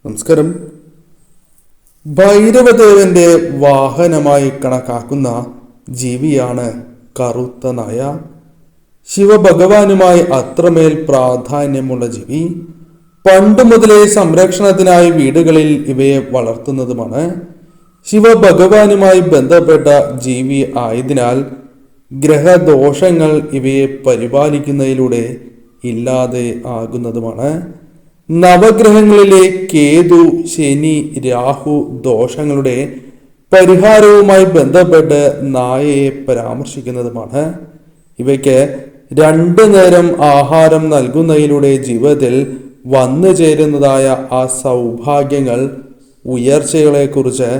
നമസ്കാരം. ഭൈരവദേവന്റെ വാഹനമായി കണക്കാക്കുന്ന ജീവിയാണ് കറുത്ത നായ. ശിവഭഗവാനുമായി അത്രമേൽ പ്രാധാന്യമുള്ള ജീവി. പണ്ട് മുതലേ സംരക്ഷണത്തിനായി വീടുകളിൽ ഇവയെ വളർത്തുന്നതുമാണ്. ശിവഭഗവാനുമായി ബന്ധപ്പെട്ട ജീവി ആയതിനാൽ ഗ്രഹദോഷങ്ങൾ ഇവയെ പരിപാലിക്കുന്നതിലൂടെ ഇല്ലാതെ ആകുന്നതുമാണ്. നവഗ്രഹങ്ങളിലെ കേതു, ശനി, രാഹു ദോഷങ്ങളുടെ പരിഹാരവുമായി ബന്ധപ്പെട്ട് നായയെ പരാമർശിക്കുന്നതുമാണ്. ഇവയ്ക്ക് 2 നേരം ആഹാരം നൽകുന്നതിലൂടെ ജീവിതത്തിൽ വന്നു ചേരുന്നതായ ആ സൗഭാഗ്യങ്ങൾ, ഉയർച്ചകളെക്കുറിച്ച്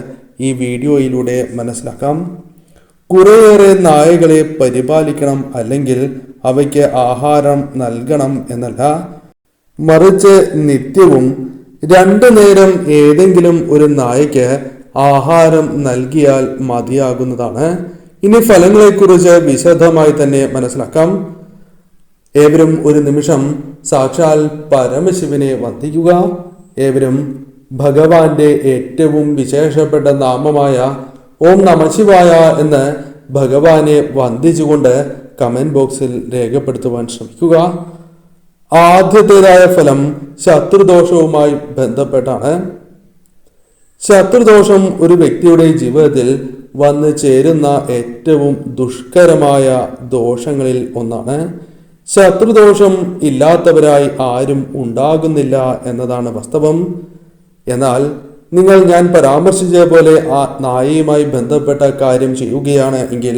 ഈ വീഡിയോയിലൂടെ മനസ്സിലാക്കാം. കുറേയേറെ നായകളെ പരിപാലിക്കണം, അല്ലെങ്കിൽ അവയ്ക്ക് ആഹാരം നൽകണം എന്നല്ല, മറിച്ച് നിത്യവും 2 നേരം ഏതെങ്കിലും ഒരു നായയ്ക്ക് ആഹാരം നൽകിയാൽ മതിയാകുന്നതാണ്. ഇനി ഫലങ്ങളെക്കുറിച്ച് വിശദമായി തന്നെ മനസ്സിലാക്കാം. ഏവരും ഒരു നിമിഷം സാക്ഷാൽ പരമശിവനെ വന്ദിക്കുക. ഏവരും ഭഗവാന്റെ ഏറ്റവും വിശേഷപ്പെട്ട നാമമായ ഓം നമഃശിവായ എന്ന് ഭഗവാനെ വന്ദിച്ചുകൊണ്ട് കമന്റ് ബോക്സിൽ രേഖപ്പെടുത്തുവാൻ ശ്രമിക്കുക. ആദ്യത്തേതായ ഫലം ശത്രുദോഷവുമായി ബന്ധപ്പെട്ടാണ്. ശത്രുദോഷം ഒരു വ്യക്തിയുടെ ജീവിതത്തിൽ വന്നു ചേരുന്ന ഏറ്റവും ദുഷ്കരമായ ദോഷങ്ങളിൽ ഒന്നാണ്. ശത്രുദോഷം ഇല്ലാത്തവരായി ആരും ഉണ്ടാകുന്നില്ല എന്നതാണ് വാസ്തവം. എന്നാൽ നിങ്ങൾ ഞാൻ പരാമർശിച്ച പോലെ ആ നായയുമായി ബന്ധപ്പെട്ട കാര്യം ചെയ്യുകയാണ് എങ്കിൽ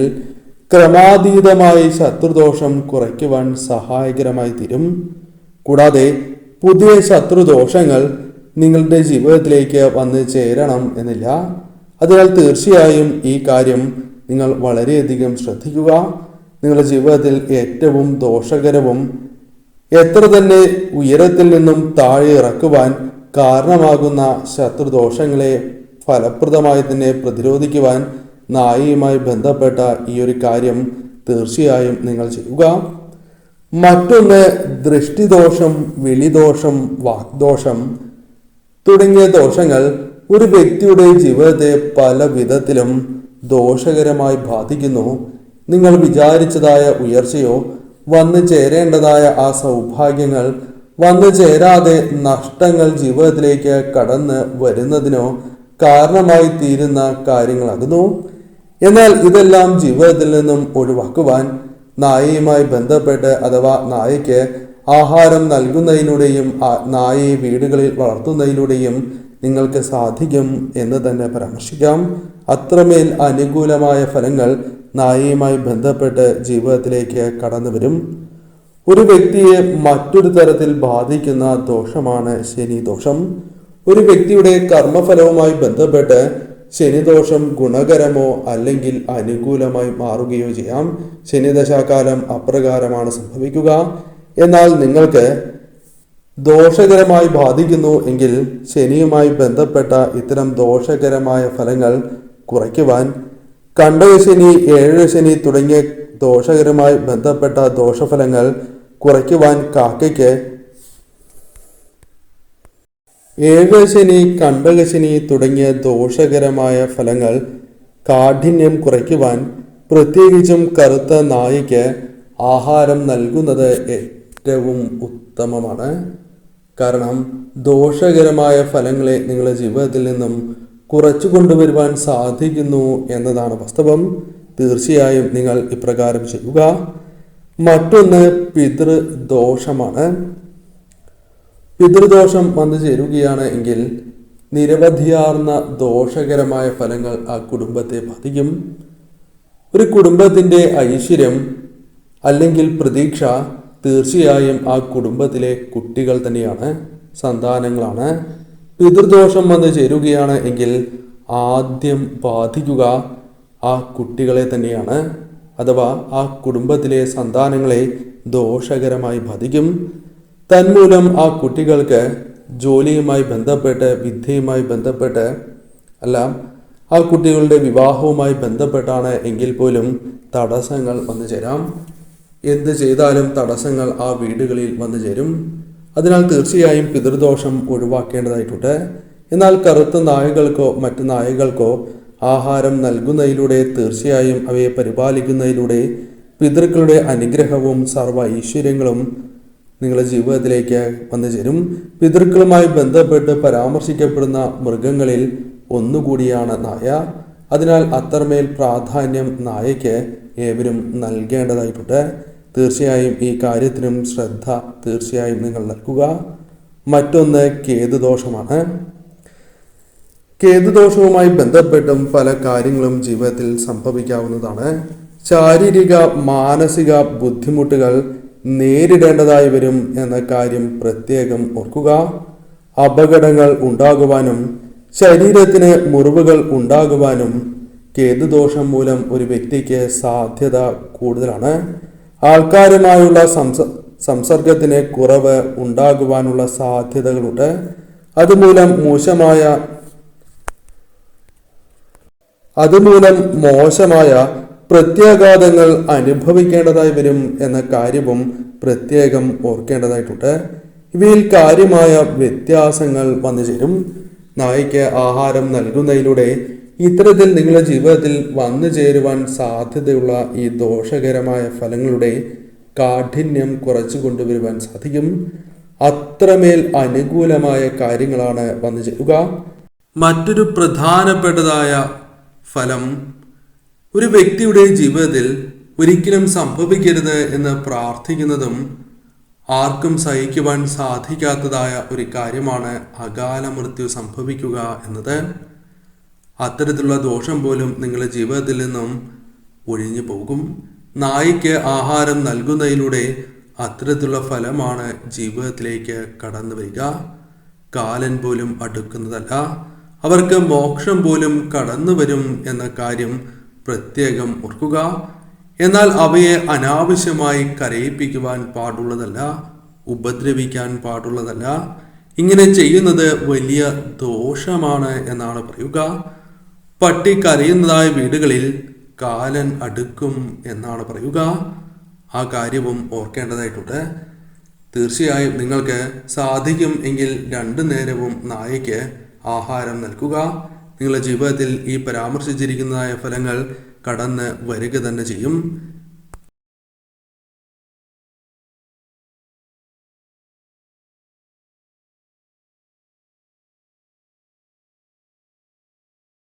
ക്രമാതീതമായി ശത്രുദോഷം കുറയ്ക്കുവാൻ സഹായകരമായി തീരും. കൂടാതെ പുതിയ ശത്രുദോഷങ്ങൾ നിങ്ങളുടെ ജീവിതത്തിലേക്ക് വന്ന് ചേരണം എന്നില്ല. അതിനാൽ തീർച്ചയായും ഈ കാര്യം നിങ്ങൾ വളരെയധികം ശ്രദ്ധിക്കുക. നിങ്ങളുടെ ജീവിതത്തിൽ ഏറ്റവും ദോഷകരവും എത്ര തന്നെ ഉയരത്തിൽ നിന്നും താഴെ ഇറക്കുവാൻ കാരണമാകുന്ന ശത്രുദോഷങ്ങളെ ഫലപ്രദമായി തന്നെ പ്രതിരോധിക്കുവാൻ നായയുമായി ബന്ധപ്പെട്ട ഈ ഒരു കാര്യം തീർച്ചയായും നിങ്ങൾ ചെയ്യുക. മറ്റൊന്ന് ദൃഷ്ടിദോഷം, വിളിദോഷം, വാഗ്ദോഷം തുടങ്ങിയ ദോഷങ്ങൾ ഒരു വ്യക്തിയുടെ ജീവിതത്തെ പല വിധത്തിലും ദോഷകരമായി ബാധിക്കുന്നു. നിങ്ങൾ വിചാരിച്ചതായ ഉയർച്ചയോ വന്നു ചേരേണ്ടതായ ആ സൗഭാഗ്യങ്ങൾ വന്നു ചേരാതെ നഷ്ടങ്ങൾ ജീവിതത്തിലേക്ക് കടന്ന് വരുന്നതിനോ കാരണമായി തീരുന്ന കാര്യങ്ങളാകുന്നു. എന്നാൽ ഇതെല്ലാം ജീവിതത്തിൽ നിന്നും ഒഴിവാക്കുവാൻ നായയുമായി ബന്ധപ്പെട്ട് അഥവാ നായയ്ക്ക് ആഹാരം നൽകുന്നതിലൂടെയും നായയെ വീടുകളിൽ വളർത്തുന്നതിലൂടെയും നിങ്ങൾക്ക് സാധിക്കും എന്ന് തന്നെ പരാമർശിക്കാം. അത്രമേൽ അനുകൂലമായ ഫലങ്ങൾ നായയുമായി ബന്ധപ്പെട്ട് ജീവിതത്തിലേക്ക് കടന്നു വരും. ഒരു വ്യക്തിയെ മറ്റൊരു തരത്തിൽ ബാധിക്കുന്ന ദോഷമാണ് ശനിദോഷം. ഒരു വ്യക്തിയുടെ കർമ്മഫലവുമായി ബന്ധപ്പെട്ട് ശനിദോഷം ഗുണകരമോ അല്ലെങ്കിൽ അനുകൂലമായി മാറുകയോ ചെയ്യാം. ശനിദശാകാലം അപ്രകാരമാണ് സംഭവിക്കുക. എന്നാൽ നിങ്ങൾക്ക് ദോഷകരമായി ബാധിക്കുന്നു എങ്കിൽ ശനിയുമായി ബന്ധപ്പെട്ട ഇത്തരം ദോഷകരമായ ഫലങ്ങൾ കുറയ്ക്കുവാൻ കണ്ടകശനി, ഏഴശനി തുടങ്ങിയ ദോഷകരമായി ബന്ധപ്പെട്ട ദോഷഫലങ്ങൾ കുറയ്ക്കുവാൻ കാക്കയ്ക്ക് ഏഴശനി, കണ്ടകശനി തുടങ്ങിയ ദോഷകരമായ ഫലങ്ങൾ കാഠിന്യം കുറയ്ക്കുവാൻ പ്രത്യേകിച്ചും കറുത്ത നായയ്ക്ക് ആഹാരം നൽകുന്നത് ഏറ്റവും ഉത്തമമാണ്. കാരണം ദോഷകരമായ ഫലങ്ങളെ നിങ്ങളുടെ ജീവിതത്തിൽ നിന്നും കുറച്ചു കൊണ്ടുവരുവാൻ സാധിക്കുന്നു എന്നതാണ് വാസ്തവം. തീർച്ചയായും നിങ്ങൾ ഇപ്രകാരം ചെയ്യുക. മറ്റൊന്ന് പിതൃദോഷമാണ്. പിതൃദോഷം വന്നു ചേരുകയാണ് എങ്കിൽ നിരവധിയാർന്ന ദോഷകരമായ ഫലങ്ങൾ ആ കുടുംബത്തെ ബാധിക്കും. ഒരു കുടുംബത്തിൻ്റെ ഐശ്വര്യം അല്ലെങ്കിൽ പ്രതീക്ഷ തീർച്ചയായും ആ കുടുംബത്തിലെ കുട്ടികൾ തന്നെയാണ്, സന്താനങ്ങളാണ്. പിതൃദോഷം വന്ന് ചേരുകയാണ് എങ്കിൽ ആദ്യം ബാധിക്കുക ആ കുട്ടികളെ തന്നെയാണ്, അഥവാ ആ കുടുംബത്തിലെ സന്താനങ്ങളെ ദോഷകരമായി ബാധിക്കും. തന്മൂലം ആ കുട്ടികൾക്ക് ജോലിയുമായി ബന്ധപ്പെട്ട്, വിദ്യയുമായി ബന്ധപ്പെട്ട്, അല്ല ആ കുട്ടികളുടെ വിവാഹവുമായി ബന്ധപ്പെട്ടാണ് എങ്കിൽ പോലും തടസ്സങ്ങൾ വന്നു ചേരാം. എന്ത് ചെയ്താലും തടസ്സങ്ങൾ ആ വീടുകളിൽ വന്നു ചേരും. അതിനാൽ തീർച്ചയായും പിതൃദോഷം ഒഴിവാക്കേണ്ടതായിട്ടുണ്ട്. എന്നാൽ കറുത്ത നായകൾക്കോ മറ്റു നായകൾക്കോ ആഹാരം നൽകുന്നതിലൂടെ തീർച്ചയായും അവയെ പരിപാലിക്കുന്നതിലൂടെ പിതൃക്കളുടെ അനുഗ്രഹവും സർവ്വ ഐശ്വര്യങ്ങളും നിങ്ങളുടെ ജീവിതത്തിലേക്ക് വന്നു ചേരും. പിതൃക്കളുമായി ബന്ധപ്പെട്ട് പരാമർശിക്കപ്പെടുന്ന മൃഗങ്ങളിൽ ഒന്നുകൂടിയാണ് നായ. അതിനാൽ അത്രമേൽ പ്രാധാന്യം നായയ്ക്ക് ഏവരും നൽകേണ്ടതായിട്ടുണ്ട്. തീർച്ചയായും ഈ കാര്യത്തിനും ശ്രദ്ധ തീർച്ചയായും നിങ്ങൾ നൽകുക. മറ്റൊന്ന് കേതുദോഷമാണ്. കേതുദോഷവുമായി ബന്ധപ്പെട്ടും പല കാര്യങ്ങളും ജീവിതത്തിൽ സംഭവിക്കാവുന്നതാണ്. ശാരീരിക മാനസിക ബുദ്ധിമുട്ടുകൾ നേരിടേണ്ടതായി വരും എന്ന കാര്യം പ്രത്യേകം ഓർക്കുക. അപകടങ്ങൾ ഉണ്ടാകുവാനും ശരീരത്തിന് മുറിവുകൾ ഉണ്ടാകുവാനും കേതുദോഷം മൂലം ഒരു വ്യക്തിക്ക് സാധ്യത കൂടുതലാണ്. ആൾക്കാരുമായുള്ള സംസർഗത്തിന് കുറവ് ഉണ്ടാകുവാനുള്ള സാധ്യതകളുണ്ട്. അതുമൂലം മോശമായ പ്രത്യാഘാതങ്ങൾ അനുഭവിക്കേണ്ടതായി വരും എന്ന കാര്യവും പ്രത്യേകം ഓർക്കേണ്ടതായിട്ടുണ്ട്. ഇവയിൽ കാര്യമായ വ്യത്യാസങ്ങൾ വന്നു ചേരും. നായ്ക്ക് ആഹാരം നൽകുന്നതിലൂടെ ഇത്തരത്തിൽ നിങ്ങളുടെ ജീവിതത്തിൽ വന്നു ചേരുവാൻ സാധ്യതയുള്ള ഈ ദോഷകരമായ ഫലങ്ങളുടെ കാഠിന്യം കുറച്ചു കൊണ്ടുവരുവാൻ സാധിക്കും. അത്രമേൽ അനുകൂലമായ കാര്യങ്ങളാണ് വന്നു ചേരുക. മറ്റൊരു പ്രധാനപ്പെട്ടതായ ഫലം, ഒരു വ്യക്തിയുടെ ജീവിതത്തിൽ ഒരിക്കലും സംഭവിക്കരുത് എന്ന് പ്രാർത്ഥിക്കുന്നതും ആർക്കും സഹിക്കുവാൻ സാധിക്കാത്തതായ ഒരു കാര്യമാണ് അകാല മൃത്യു സംഭവിക്കുക എന്നത്. അത്തരത്തിലുള്ള ദോഷം പോലും നിങ്ങളുടെ ജീവിതത്തിൽ നിന്നും ഒഴിഞ്ഞു പോകും. നായ്ക്ക് ആഹാരം നൽകുന്നതിലൂടെ അത്തരത്തിലുള്ള ഫലമാണ് ജീവിതത്തിലേക്ക് കടന്നു വരിക. കാലൻ പോലും അടുക്കുന്നതല്ല, അവർക്ക് മോക്ഷം പോലും കടന്നു വരും എന്ന കാര്യം പ്രത്യേകം ഓർക്കുക. എന്നാൽ അവയെ അനാവശ്യമായി കരയിപ്പിക്കുവാൻ പാടുള്ളതല്ല, ഉപദ്രവിക്കാൻ പാടുള്ളതല്ല. ഇങ്ങനെ ചെയ്യുന്നത് വലിയ ദോഷമാണ് എന്നാണ് പറയുക. പട്ടി കരയുന്നതായ വീടുകളിൽ കാലൻ അടുക്കും എന്നാണ് പറയുക. ആ കാര്യവും ഓർക്കേണ്ടതായിട്ടുണ്ട്. തീർച്ചയായും നിങ്ങൾക്ക് സാധിക്കും എങ്കിൽ 2 നേരവും നായയ്ക്ക് ആഹാരം നൽകുക. നിങ്ങളുടെ ജീവിതത്തിൽ ഈ പരാമർശിച്ചിരിക്കുന്നതായ ഫലങ്ങൾ കടന്ന് വരിക തന്നെ ചെയ്യും.